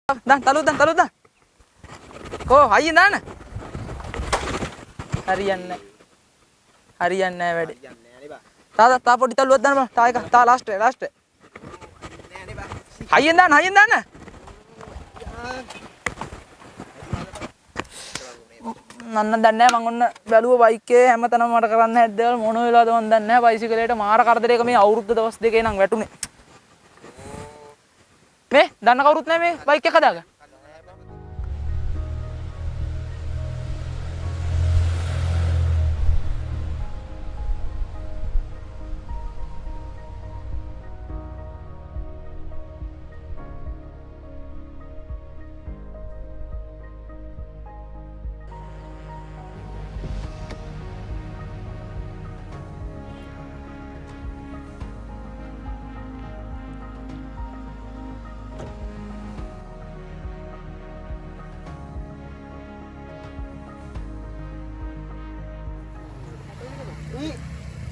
Dan talut dan. Ko අයියෙන් දාන්න. හරියන්නේ නැහැ වැඩි. තා පොඩි තලුවක් දාන්න බා. තා එක තා ලාස්ට්. අයියෙන් දාන්න. නන්න දන්නේ නැහැ මං ඔන්න බැලුව බයික් එකේ හැමතැනම මට කරන්න හැද්දේවල් මොන වෙලාවද මන් දන්නේ නැහැ බයිසිකලයට මාර කරදරයක මේ අවුරුද්ද දවස් දෙකේ නම් වැටුනේ. මේ දන්න කවුරුත් නැහැ මේ බයික් එක හදාගන්න.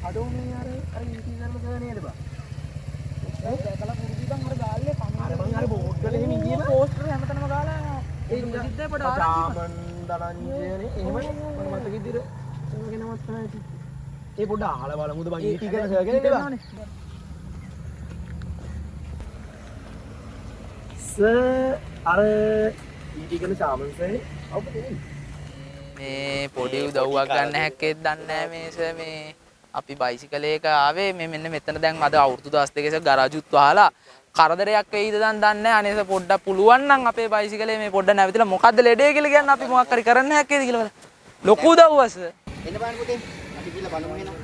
අඩෝ මේ අර ඉන්ටීරියර් එක නේද බා? ඒක දැකලා පුරුදු බං අර ගාල්ලේ පණ අර මං අර බෝඩ් වල එහෙම ඉඳීම පෝස්ටර් හැමතැනම ගාලා ඒක ප්‍රසිද්ධ පොඩ ආරම්භ දරංජයනේ එහෙම මම මතක ඉදිරිය එනගෙනවත් තමයි ඒ පොඩ අහලා බලමුද බං ඊටි කරන සර්ගෙන නේද? අර ඊටි කරන සාමන්සේ ඔව් මේ පොඩි උදව්වක් ගන්න හැක්කෙත් දන්නේ නැහැ මේස මේ අපි බයිසිකලයක ආවේ මේ මෙන්න මෙතන දැන් අද අවුරුදු 12 ගරාජුත් වහලා කරදරයක් වෙයිද දැන් දන්නේ නැහැ අනේස පොඩ්ඩක් පුළුවන් නම් අපේ බයිසිකලේ මේ පොඩ්ඩ නැවිතලා මොකද්ද ලෙඩේ කියලා කියන්න අපි මොකක් හරි කරන්න හැක්කේද කියලා බලන්න ලොකු උදව්වස් එන්න බලන්න පුතේ අපි කියලා බලමු එහෙනම්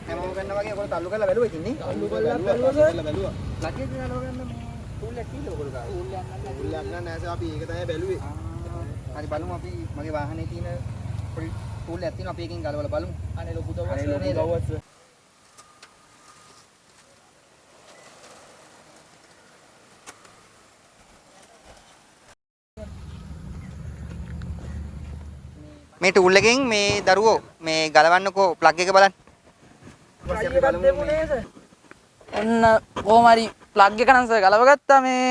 හැමෝම ගන්නවා වගේ ඔයගොල්ලෝ තල්ලු කරලා බැලුවා ඉතින් නේ තල්ලු කරලා බැලුවා ලකේ දිනනවා ගන්න ටූල් එක කීයද ඔයගොල්ලෝ ගා ටූල් එකක් නෑ සර් අපි ඒක තමයි බැලුවේ හරි බලමු අපි මගේ වාහනේ තියෙන පොඩි ටූල් එකක් තියෙනවා අපි එකෙන් ගලවලා බලමු අනේ ලොකු දවස් නේද මේ ටූල් එකෙන් මේ දරුවෝ මේ ගලවන්නකෝ ප්ලග් එක බලන්න ඔන්න කොහොම හරි ප්ලග් එක නම් සර් ගලවගත්තා මේ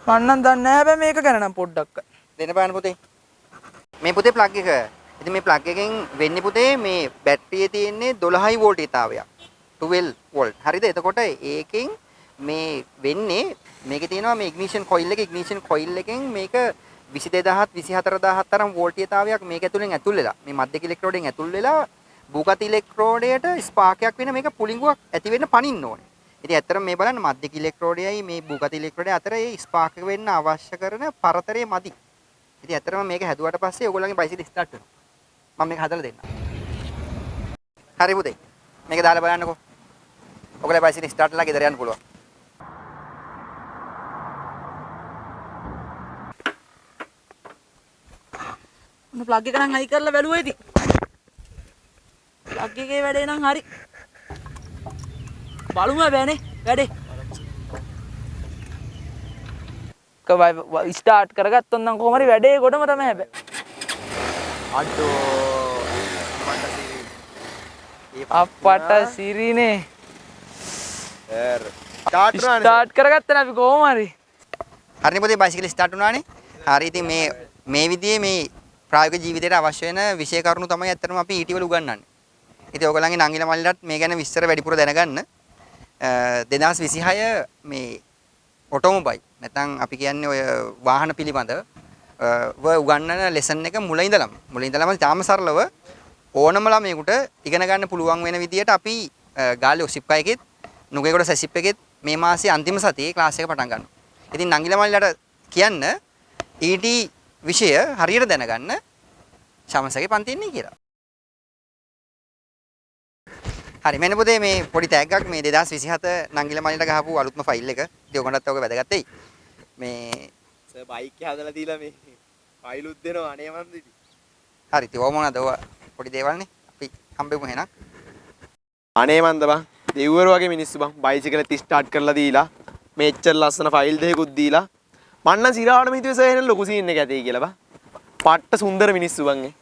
මන්නම් දන්නේ නැහැ හැබැයි මේක ගැන නම් පොඩ්ඩක් දෙන්න බලන්න පුතේ මේ පුතේ ප්ලග් එක ඉතින් මේ ප්ලග් එකෙන් වෙන්නේ පුතේ මේ බැටරියේ තියෙන්නේ 12 වෝල්ටේජතාවයක් 12 වෝල්ට් හරිද එතකොට ඒකෙන් මේ වෙන්නේ මේකේ තියෙනවා මේ ඉග්නිෂන් කොයිල් එකෙන් මේක 22000 24000 තරම් වෝල්ටේජතාවයක් මේක ඇතුලෙන් ඇතුල් වෙලා මේ මධ්‍යක ඉලෙක්ට්‍රෝඩෙන් ඇතුල් වෙලා බුගති ඉලෙක්ට්‍රෝඩයට ස්පාර්කයක් වෙන මේක පුලිඟුවක් ඇති වෙන්න පනින්න ඕනේ. ඉතින් ඇත්තටම මේ බලන්න මධ්‍යක ඉලෙක්ට්‍රෝඩයයි මේ බුගති ඉලෙක්ට්‍රෝඩය අතර ඒ ස්පාර්ක් වෙන්න අවශ්‍ය කරන පරතරය මදි. ඉතින් ඇත්තටම මේක හැදුවට පස්සේ ඔයගොල්ලන්ගේ බයිසිකල් ස්ටාර්ට් වෙනවා. මම මේක හදලා දෙන්නම්. හරි පුතේ. මේක දාලා බලන්නකෝ. ඔයගොල්ලෝ බයිසිකල් ස්ටාර්ට් වෙලා ගෙදර යන්න පුළුවන්. ඔන්න ප්ලග් එක නම් හයි කරලා බැලුවා ඉතින්. ප්ලග් එකේ වැඩේ නම් හරි. බලමු බෑනේ වැඩේ. ස්ටාර්ට් කරගත්තොත් නම් කොහොම හරි වැඩේ ගොඩම තමයි හැබැයි. අඩෝ අපට සිරිනේ. ස්ටාර්ට් කරගත්තා අපි කොහොම හරි. හරිනේ පුතේ බයිසිකල් ස්ටාර්ට් වුණානේ. හරි ඉතින් මේ විදිහේ මේ ප්‍රායෝගික ජීවිතයට අවශ්‍ය වෙන විෂය කරුණු තමයි ඇත්තටම අපි ඊටි වල උගන්වන්නේ. ඉතින් ඔයගොල්ලන්ගේ නංගිල මල්ලිලත් මේ ගැන විස්තර වැඩිපුර දැනගන්න 2026 මේ ඔටෝමොබයිල් නැත්නම් අපි කියන්නේ ඔය වාහන පිළිබඳ උගන්වන ලෙසන් එක මුල ඉඳලම තාම සරලව ඕනම ළමයෙකුට ඉගෙන ගන්න පුළුවන් වෙන විදියට අපි ගාල්ලේ ඔසිප්කා එකෙත් නුගේගොඩ සැසිප් එකෙත් මේ මාසේ අන්තිම සතියේ ක්ලාස් එක පටන් ගන්නවා. ඉතින් නංගිල මල්ලිලට කියන්න ඊටි විෂය හරියට දැනගන්න ශමසගේ පන්ති ඉන්නේ කියලා. හරි මෙන්න පුතේ මේ පොඩි ටැග් එකක් මේ 2027 නංගිල මල්ලිට ගහපු අලුත්ම ෆයිල් එක. ඉතින් ඔයගොල්ලන්ටත් ඔක වැදගත් වෙයි. මේ සර් බයික් එක හදලා දීලා මේ ෆයිලුත් දෙනවා අනේ මන්ද ඉතින්. හරි ඉතින් ඔය මොනවද ඔය පොඩි දේවල්නේ. අපි හම්බෙමු එහෙනම්. අනේ මන්ද බං දෙව්වරු වගේ මිනිස්සු බං බයිසිකල් ස්ටාර්ට් කරලා දීලා මෙච්චර ලස්සන ෆයිල් දෙකකුත් දීලා මන්නම් සිරාවටම හිතුවේ සර් එහෙනම් ලොකු සීන් එකක් ඇතේ කියලා බං. පට්ට සුන්දර මිනිස්සු බං ඒ.